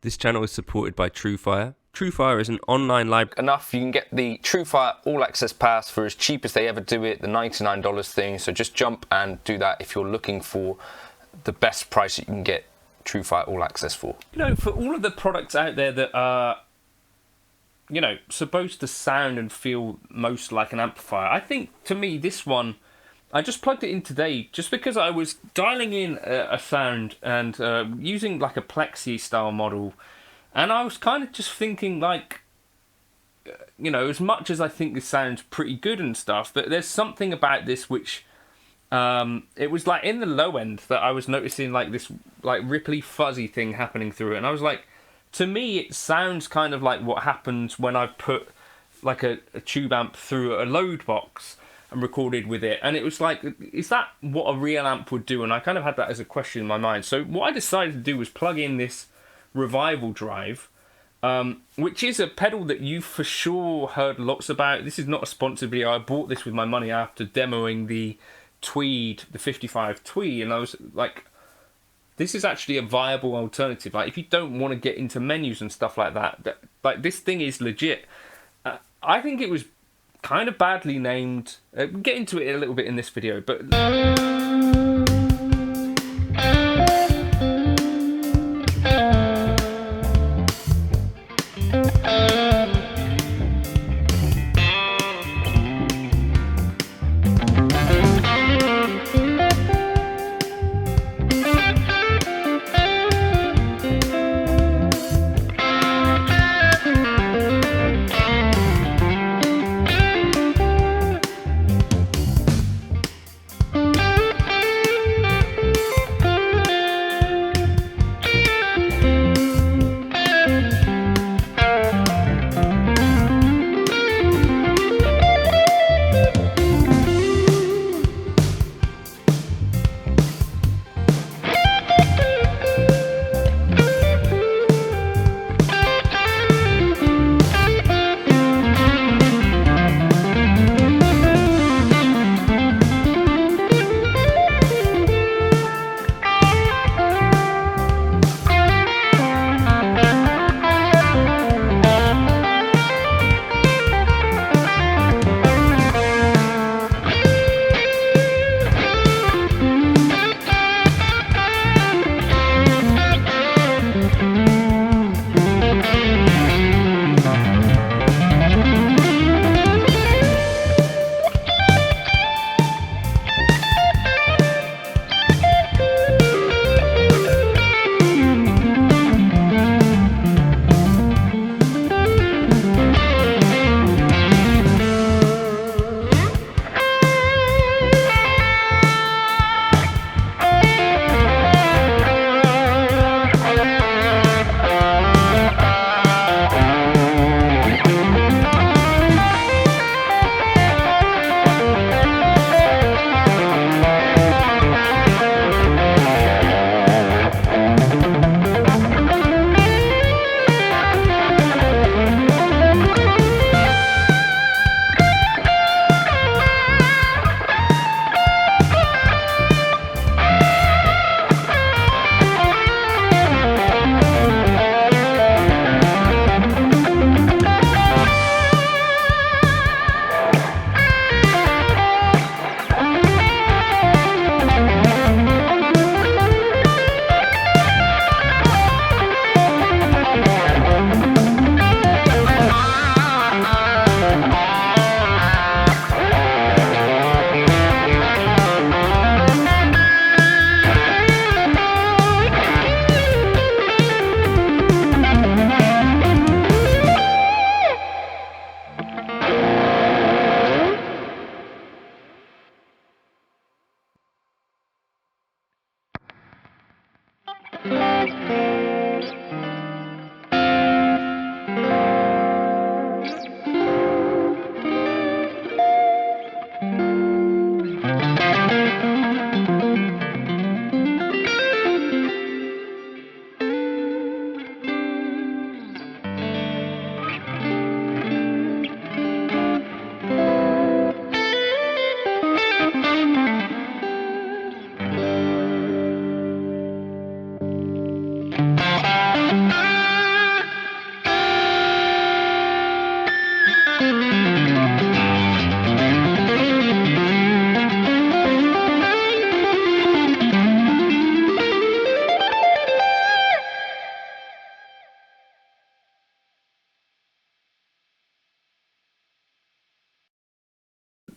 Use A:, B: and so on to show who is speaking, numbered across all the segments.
A: This channel is supported by Truefire. Truefire is an online library.
B: Enough, you can get the Truefire All Access Pass for as cheap as they ever do it, the $99 thing. So just jump and do that if you're looking for the best price that you can get Truefire All Access for.
C: You know, for all of the products out there that are, you know, supposed to sound and feel most like an amplifier, I think, to me, this one, I just plugged it in today just because I was dialing in a sound and using like a Plexi style model, and I was kind of just thinking like, you know, as much as I think this sounds pretty good and stuff, but there's something about this which, it was like in the low end that I was noticing like this like ripply fuzzy thing happening through it, and I was like, to me it sounds kind of like what happens when I put like a tube amp through a load box and recorded with it, and it was like, is that what a real amp would do? And I kind of had that as a question in my mind. So what I decided to do was plug in this RevivalDrive, which is a pedal that you for sure heard lots about. This is not a sponsored video. I bought this with my money after demoing the Tweed, the 55 Tweed, and I was like, this is actually a viable alternative. Like, if you don't want to get into menus and stuff like that, like, this thing is legit. I think it was kind of badly named. We'll get into it a little bit in this video, but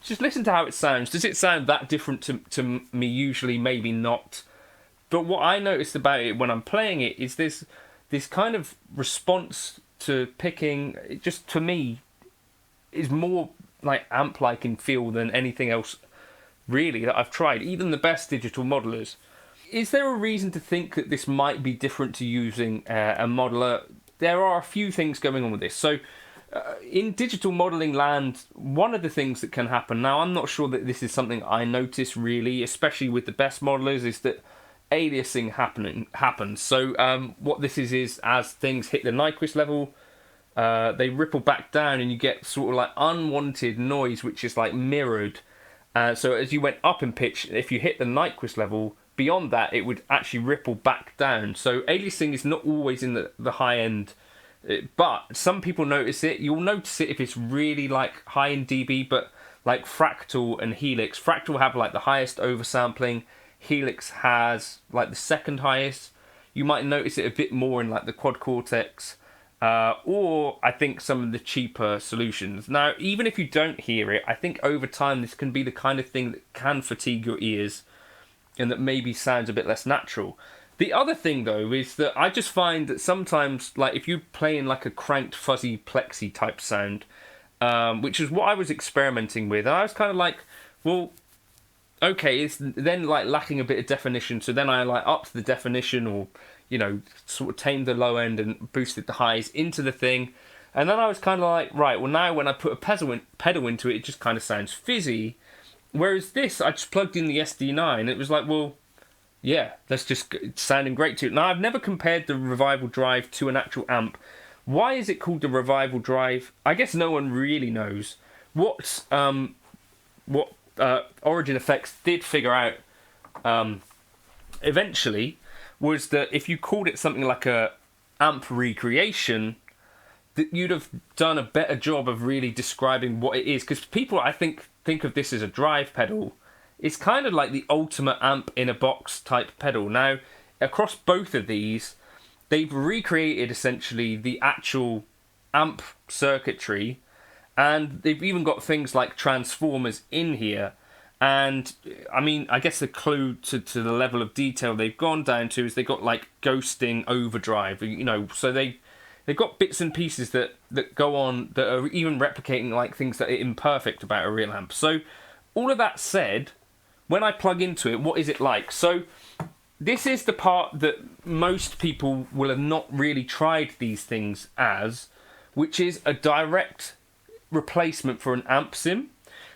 C: just listen to how it sounds. Does it sound that different to me usually? Maybe not. But what I noticed about it when I'm playing it is this kind of response to picking, it just to me is more like amp-like in feel than anything else really that I've tried, even the best digital modelers. Is there a reason to think that this might be different to using a modeler? There are a few things going on with this. So in digital modeling land, one of the things that can happen, now I'm not sure that this is something I notice really, especially with the best modelers, is that aliasing happens. So what this is as things hit the Nyquist level, they ripple back down and you get sort of like unwanted noise which is like mirrored. So as you went up in pitch, if you hit the Nyquist level, beyond that it would actually ripple back down. So aliasing is not always in the high end, but some people notice it. You'll notice it if it's really like high in dB, but like Fractal and Helix. Fractal have like the highest oversampling, Helix has like the second highest. You might notice it a bit more in like the quad cortex, or I think some of the cheaper solutions. Now, even if you don't hear it, I think over time this can be the kind of thing that can fatigue your ears and that maybe sounds a bit less natural. The other thing though is that I just find that sometimes, like if you're playing like a cranked fuzzy Plexi type sound, which is what I was experimenting with, and I was kind of like, well, okay, it's then like lacking a bit of definition, so then I like upped the definition, or you know, sort of tamed the low end and boosted the highs into the thing, and then I was kind of like, right, well now when I put a pedal into it, it just kind of sounds fizzy, whereas this, I just plugged in the SD9, and it was like, well, yeah, that's just it's sounding great too. Now I've never compared the RevivalDrive to an actual amp. Why is it called the RevivalDrive? I guess no one really knows. What Origin Effects did figure out eventually was that if you called it something like a amp recreation, that you'd have done a better job of really describing what it is, because people I think of this as a drive pedal. It's kind of like the ultimate amp in a box type pedal. Now across both of these, they've recreated essentially the actual amp circuitry, and they've even got things like transformers in here. And I mean, I guess the clue to the level of detail they've gone down to is they got like ghosting overdrive, you know, so they've got bits and pieces that go on that are even replicating like things that are imperfect about a real amp. So all of that said, when I plug into it, what is it like? So this is the part that most people will have not really tried these things as, which is a direct replacement for an amp sim.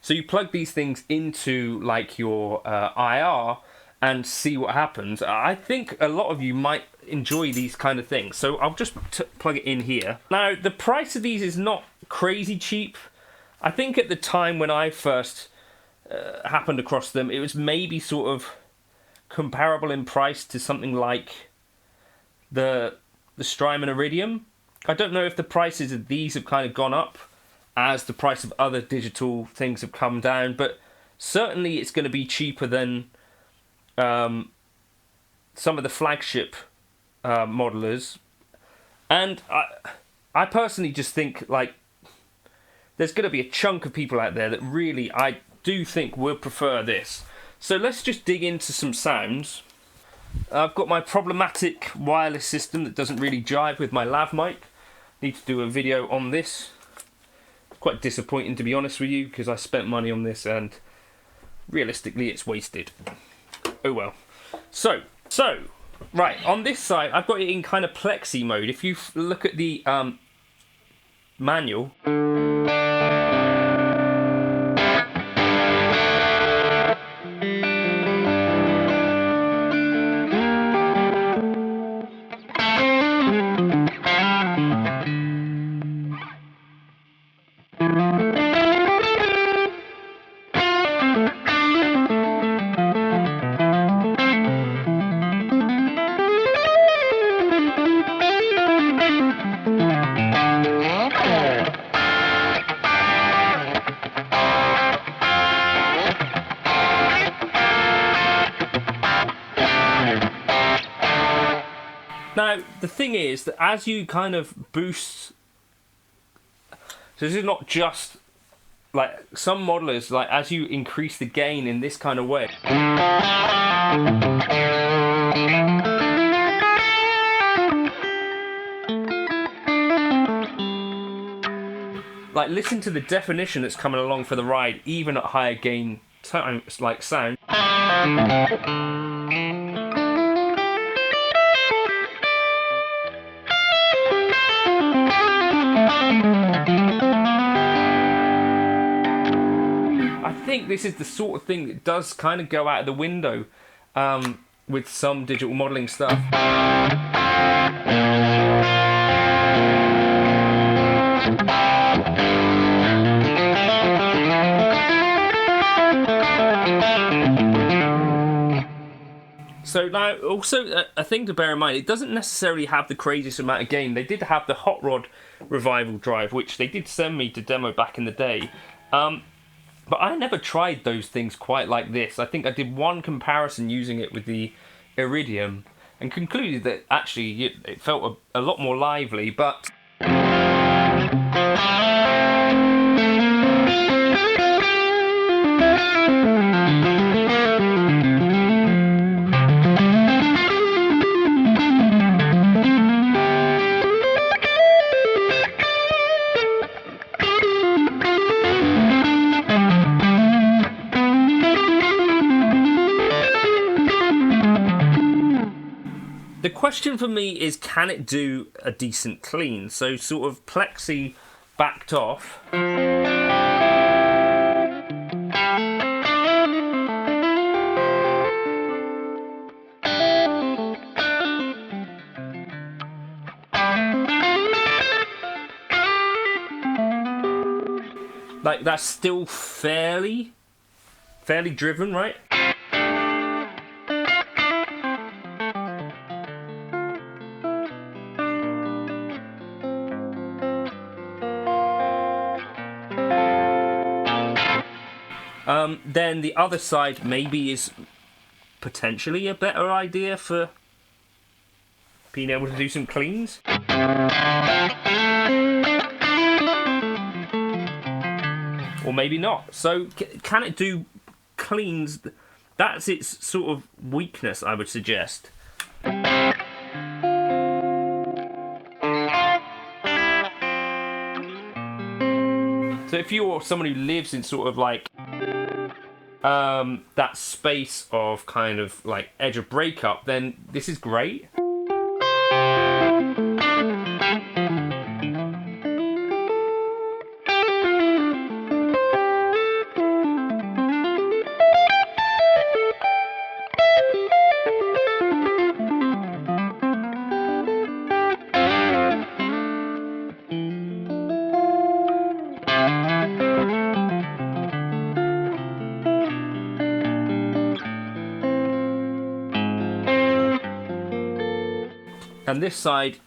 C: So you plug these things into like your IR and see what happens. I think a lot of you might enjoy these kind of things. So I'll just plug it in here. Now, the price of these is not crazy cheap. I think at the time when I first happened across them, it was maybe sort of comparable in price to something like the Strymon Iridium. I don't know if the prices of these have kind of gone up as the price of other digital things have come down, but certainly it's going to be cheaper than some of the flagship modelers. And I personally just think like there's going to be a chunk of people out there that really I do think will prefer this. So let's just dig into some sounds. I've got my problematic wireless system that doesn't really jive with my lav mic. Need to do a video on this. Quite disappointing, to be honest with you, because I spent money on this and realistically it's wasted. Oh well. So right, on this side I've got it in kind of Plexi mode. If you look at the manual, now, the thing is that as you kind of boost, so this is not just like some modelers, like as you increase the gain in this kind of way, like listen to the definition that's coming along for the ride, even at higher gain times, like sound. I think this is the sort of thing that does kind of go out of the window with some digital modeling stuff. So now, also a thing to bear in mind, it doesn't necessarily have the craziest amount of gain. They did have the Hot Rod RevivalDrive, which they did send me to demo back in the day. But I never tried those things quite like this. I think I did one comparison using it with the Iridium and concluded that actually it felt a lot more lively, but... The question for me is, can it do a decent clean? So sort of Plexi backed off. Like that's still fairly driven, right? Then the other side maybe is potentially a better idea for being able to do some cleans. Or maybe not. So can it do cleans? That's its sort of weakness, I would suggest. So if you're someone who lives in sort of like that space of kind of like edge of breakup, then this is great. And this side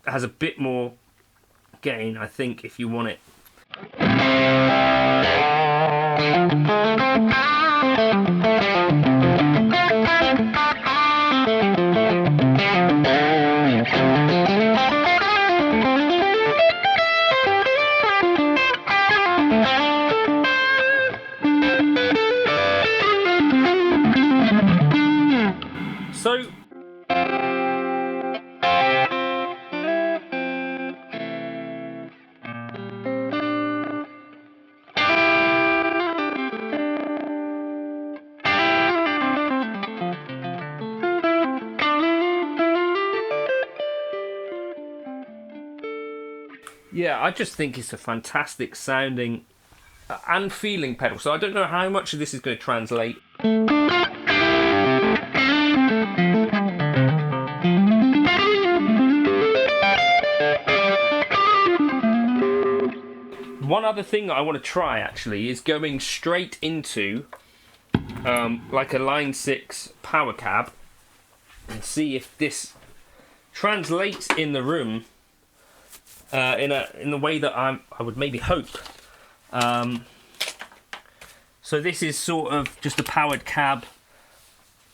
C: has a bit more gain, I think, if you want it. So yeah, I just think it's a fantastic sounding and feeling pedal. So I don't know how much of this is going to translate. One other thing that I want to try actually is going straight into like a Line 6 Powercab and see if this translates in the room in the way that I would maybe hope. So this is sort of just a powered cab,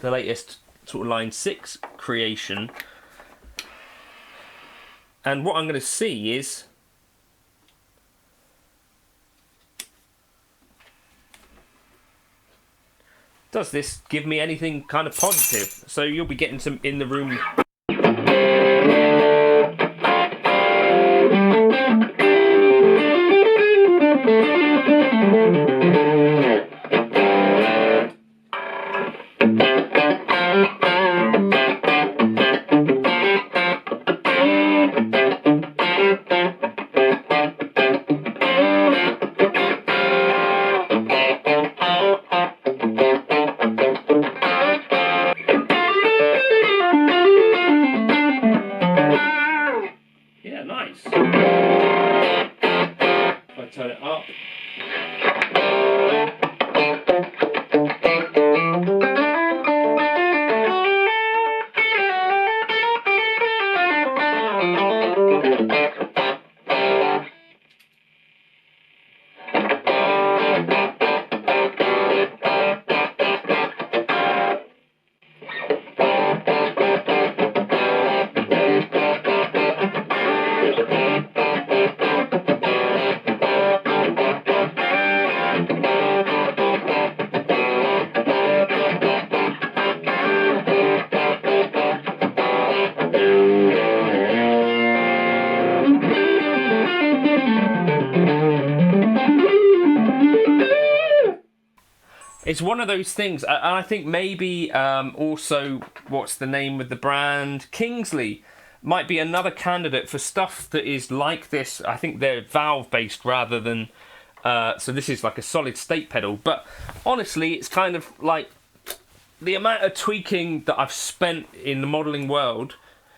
C: the latest sort of Line 6 creation. And what I'm going to see is does this give me anything kind of positive? So you'll be getting some in the room. Yeah, nice. If I turn it up. It's one of those things, and I think maybe also, what's the name of the brand? Kingsley might be another candidate for stuff that is like this. I think they're valve-based rather than... so this is like a solid-state pedal. But honestly, it's kind of like the amount of tweaking that I've spent in the modelling world.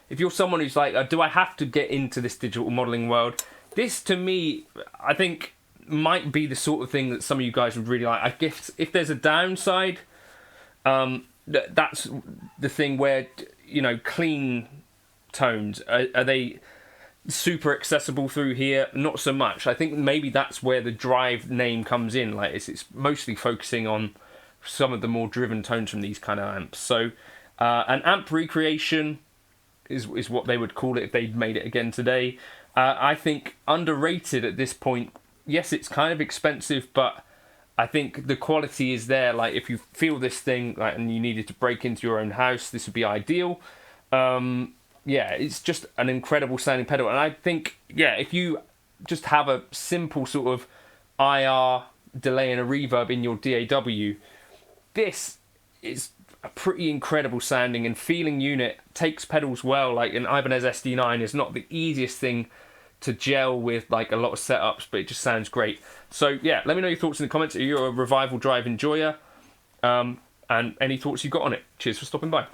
C: If you're someone who's like, do I have to get into this digital modelling world? This, to me, I think... might be the sort of thing that some of you guys would really like. I guess if there's a downside, that's the thing where, you know, clean tones, are they super accessible through here? Not so much. I think maybe that's where the Drive name comes in. Like it's mostly focusing on some of the more driven tones from these kind of amps. So an amp recreation is what they would call it if they'd made it again today. I think underrated at this point. Yes, it's kind of expensive, but I think the quality is there. Like, if you feel this thing, like, and you needed to break into your own house, this would be ideal. Yeah, it's just an incredible sounding pedal. And I think, yeah, if you just have a simple sort of IR delay and a reverb in your DAW, this is a pretty incredible sounding and feeling unit, takes pedals well. Like an Ibanez SD9 is not the easiest thing to gel with, like a lot of setups, but it just sounds great. So yeah, let me know your thoughts in the comments. Are you a RevivalDrive enjoyer? And any thoughts you've got on it. Cheers for stopping by.